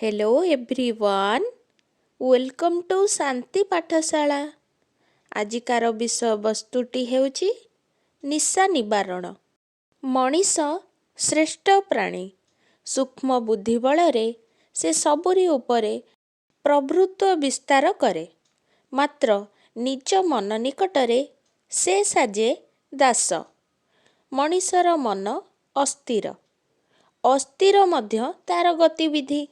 Hello everyone, welcome to शांति पाठशाला। आजिकार विषय वस्तुटी हेउची निशा निवारण। मनीष श्रेष्ठ प्राणी। सूक्ष्म बुद्धि बलरे से सबुरी उपरे प्रभुत्व विस्तार करे, मात्र निज मन निकटरे से साजे दास। मनीषर मन अस्थिर, अस्थिर मध्य तार गतिविधि।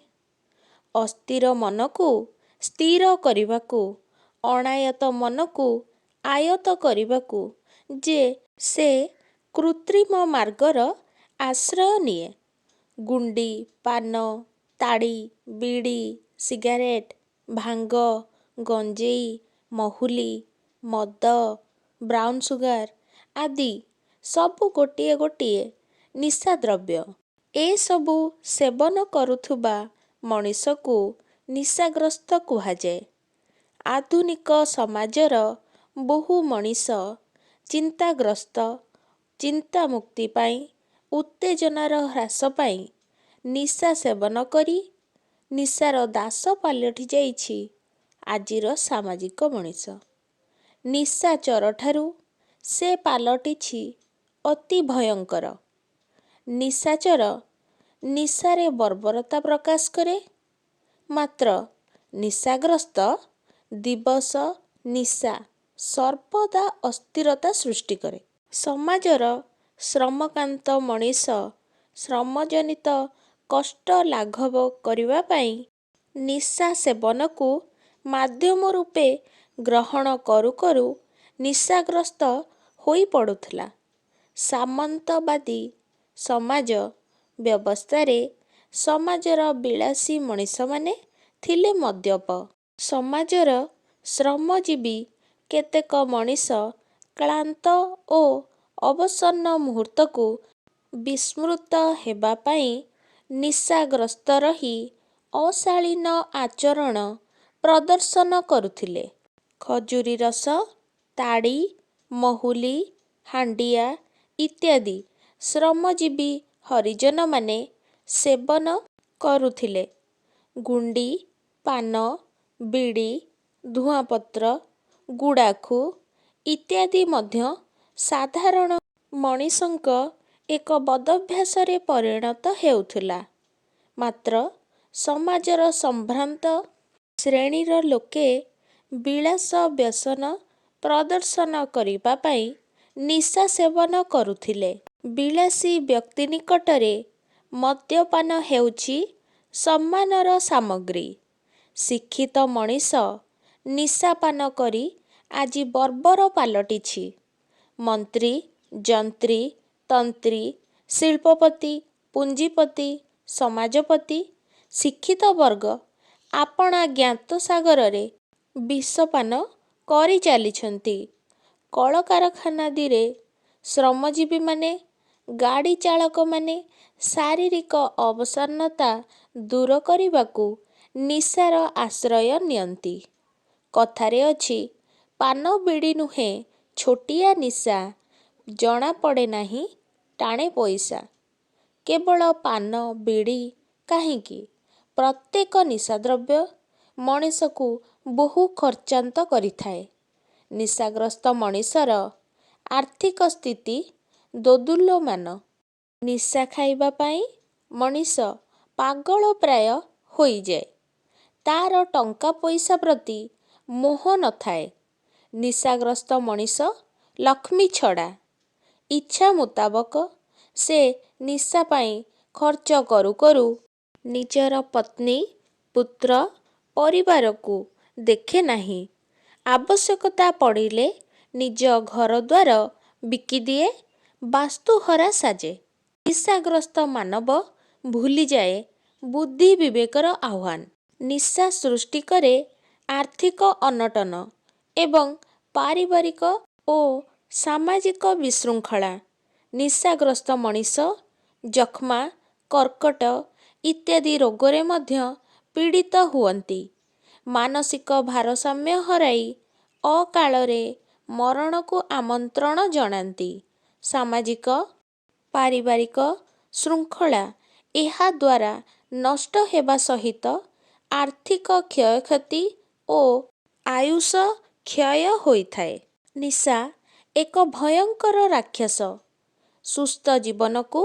अस्थिर मन को स्थिर करने, अनायत मन को आयत करने जे से कृत्रिम मार्गर आश्रय निए। गुंडी, पान, ताड़ी, बीड़ी, सिगारेट, भांग, गंजेई, महुली, मद, ब्राउन सुगार आदि सबु गोटिए गोटिए निशा द्रव्य। ए सबु सेवन करुथुबा मनीष को निशाग्रस्त कुहाଯାଏ। आधुनिक समाजर बहु मनीष चिंताग्रस्त, चिंता मुक्ति पाई, उत्तेजनार ह्रास पाई निशा सेवन करी निशार दास पालटि जाइछि आजिर सामाजिक मनीष। निशाचर ठारू से पालटिछि अति भयंकर। निशाचर निशारे बर्बरता प्रकाश करे, मात्र निशाग्रस्त दिवस निशा सर्वदा अस्थिरता सृष्टि करे। समाजर श्रमकांत मनीष श्रमजनित कष्ट लाघव करिवा पाई निशा सेवन को माध्यम रूपे ग्रहण करू करू निशाग्रस्त होई पड़ुथला। सामंतवादी समाज व्यवस्थारे समाजर विलासी मनीष माने थिले मद्यप। समाजर श्रमजीवी केतेक मनीष क्लांत ओ अवसन्न मुहूर्त को विस्मृत हेबा पाई निशाग्रस्त रही अशालीन आचरण प्रदर्शन करुथिले। खजुरी रस, ताड़ी, महुली, हांडिया इत्यादि श्रमजीवी हरिजन माने सेवन करुथिले। गुंडी, पान, बीड़ी, धुआपत्र, गुड़ाखु इत्यादि मध्य साधारण मनीषंक एक बदभ्यासरे परिणत हेउथुला। मात्र समाजर संभ्रांत श्रेणीर लोके विलास व्यसन प्रदर्शन करिबा पाई निशा सेवन करुथिले। विलासी व्यक्ति निकटरे मद्यपान हेउछि सम्मानर सामग्री। शिक्षित मनीष निशापान करी आजि बर्बर पालटिछि। मंत्री, जंत्री, तंत्री, शिल्पपति, पुंजीपति, समाजपति, शिक्षित वर्ग आपणा ज्ञात सागररे विषपान करि चालिछन्ति। कलकारखानादिरे श्रमजीवी माने, गाड़ी चालक माने शारीरिक अवसन्नता दूर करिबाकू निशार आश्रय नियंती। कथारे अछि, पान बीड़ी नुहे छोटिया निशा, जना पड़े नाही टाणे पैसा। केवल पान बीड़ी काहींकी, प्रत्येक निशाद्रव्य मनीष को बहु खर्चांत करिथाए। निशाग्रस्त मनीषर आर्थिक स्थिति दोदुल्यमान। निशा खाइबा पाई मनीष पागल प्राय होई जाए। तार टंका पैसा प्रति मोह न थाए। निशाग्रस्त मनीष लक्ष्मी छड़ा। इच्छा मुताबक से निशा पाई खर्च करू करू निजर पत्नी, पुत्र, परिवार को देखे नाही। आवश्यकता पड़िले निज घर द्वार बिकी दिए, वास्तुहरा साजे। निशाग्रस्त मानव भूली जाए बुद्धि विवेकर आह्वान। निशा सृष्टि करे आर्थिक अनटन एवं पारिवारिक ओ सामाजिक विशृंखला। निशाग्रस्त मनीष जक्ष्मा, कर्कट इत्यादि रोगरे मध्य पीड़ित हुअन्ति। मानसिक भारसाम्य हराई अकाଳରେ मरण को आमंत्रण जनान्ति। सामाजिक पारिवारिक श्रृंखला ଏହା ଦ୍ୱାରା ନଷ୍ଟ ହେବା ସହିତ ଆର୍ଥିକ କ୍ଷୟକ୍ଷତି ଓ ଆୟୁଷ କ୍ଷୟ ହୋଇଥାଏ। ନିଶା ଏକ ଭୟଙ୍କର ରାକ୍ଷସ। ସୁସ୍ଥ ଜୀବନକୁ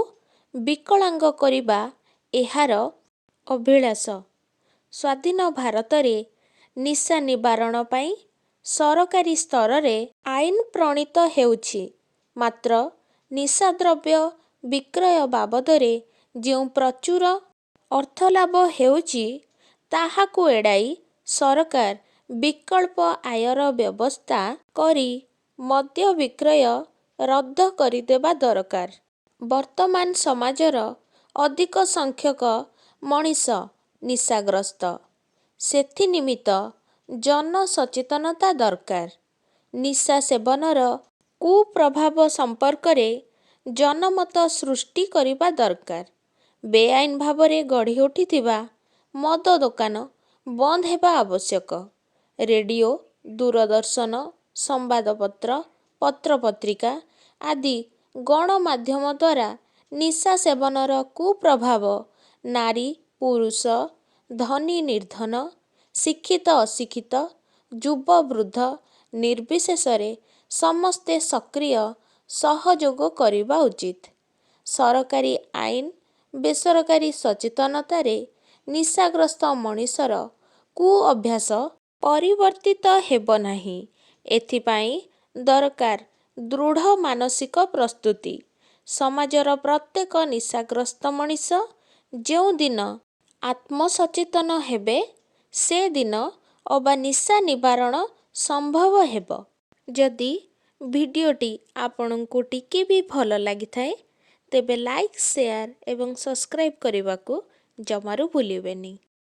ବିକଳାଙ୍ଗ କରିବା ଏହାର ଅଭିଳାଷ। ସ୍ୱାଧୀନ ଭାରତରେ ନିଶା ନିବାରଣ ପାଇଁ ସରକାରୀ ସ୍ତରରେ ଆଇନ ପ୍ରଣୀତ ହେଉଛି। ମାତ୍ର ନିଶାଦ୍ରବ୍ୟ ବିକ୍ରୟ ବାବଦରେ ଯେଉଁ ପ୍ରଚୁର ଅର୍ଥଲାଭ ହେଉଛି, ତାହାକୁ ଏଡ଼ାଇ ସରକାର ବିକଳ୍ପ ଆୟର ବ୍ୟବସ୍ଥା କରି ମଦ୍ୟ ବିକ୍ରୟ ରଦ୍ଦ କରିଦେବା ଦରକାର। ବର୍ତ୍ତମାନ ସମାଜର ଅଧିକ ସଂଖ୍ୟକ ମଣିଷ ନିଶାଗ୍ରସ୍ତ। ସେଥିନିମିତ୍ତ ଜନସଚେତନତା ଦରକାର। ନିଶା ସେବନର କୁପ୍ରଭାବ ସମ୍ପର୍କରେ ଜନମତ ସୃଷ୍ଟି କରିବା ଦରକାର। ବେଆଇନ ଭାବରେ ଗଢ଼ି ଉଠିଥିବା ମଦ ଦୋକାନ ବନ୍ଦ ହେବା ଆବଶ୍ୟକ। ରେଡ଼ିଓ, ଦୂରଦର୍ଶନ, ସମ୍ବାଦପତ୍ର, ପତ୍ରପତ୍ରିକା ଆଦି ଗଣମାଧ୍ୟମ ଦ୍ୱାରା ନିଶା ସେବନର କୁପ୍ରଭାବ ନାରୀ ପୁରୁଷ, ଧନୀ ନିର୍ଦ୍ଧନ, ଶିକ୍ଷିତ ଅଶିକ୍ଷିତ, ଯୁବ ବୃଦ୍ଧ ନିର୍ବିଶେଷରେ ସମସ୍ତେ ସକ୍ରିୟ ସହଯୋଗ କରିବା ଉଚିତ। ସରକାରୀ ଆଇନ ବେସରକାରୀ ସଚେତନତାରେ ନିଶାଗ୍ରସ୍ତ ମଣିଷର କୁଅଭ୍ୟାସ ପରିବର୍ତ୍ତିତ ହେବ ନାହିଁ। ଏଥିପାଇଁ ଦରକାର ଦୃଢ଼ ମାନସିକ ପ୍ରସ୍ତୁତି। ସମାଜର ପ୍ରତ୍ୟେକ ନିଶାଗ୍ରସ୍ତ ମଣିଷ ଯେଉଁଦିନ ଆତ୍ମସଚେତନ ହେବେ, ସେଦିନ ଅବା ନିଶା ନିବାରଣ ସମ୍ଭବ ହେବ। ଯଦି ଭିଡ଼ିଓଟି ଆପଣଙ୍କୁ ଟିକେ ବି ଭଲ ଲାଗିଥାଏ, ତେବେ ଲାଇକ୍, ସେୟାର ଏବଂ ସବସ୍କ୍ରାଇବ୍ କରିବାକୁ ଜମାରୁ ଭୁଲିବେନି।